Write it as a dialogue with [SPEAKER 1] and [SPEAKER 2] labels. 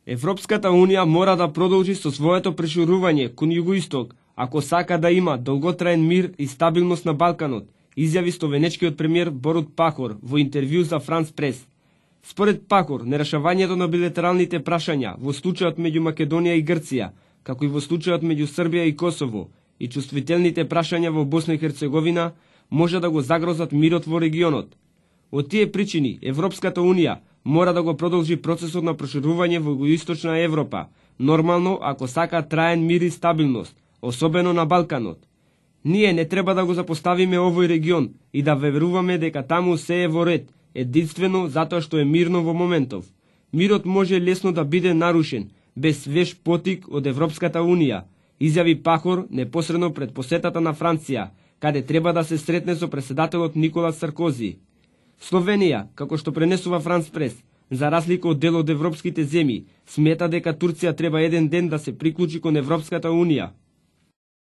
[SPEAKER 1] Европската Унија мора да продолжи со своето преширување кон југоисток, ако сака да има долготраен мир и стабилност на Балканот, изјави словенечкиот премиер Борут Пахор во интервју за Франс Прес. Според Пахор, нерешавањето на билатералните прашања во случајот меѓу Македонија и Грција, како и во случајот меѓу Србија и Косово, и чувствителните прашања во Босна и Херцеговина може да го загрозат мирот во регионот. Од тие причини, Европската Унија мора да го продолжи процесот на проширување во Југоисточна Европа, нормално ако сака траен мир и стабилност, особено на Балканот. Ние не треба да го запоставиме овој регион и да веруваме дека таму се е во ред, единствено затоа што е мирно во моментов. Мирот може лесно да биде нарушен, без свеж потик од Европската Унија, изјави Пахор непосредно пред посетата на Франција, каде треба да се сретне со претседателот Никола Саркози. Словенија, како што пренесува Франс Прес, за разлика од дел од европските земји, смета дека Турција треба еден ден да се приклучи кон Европската Унија.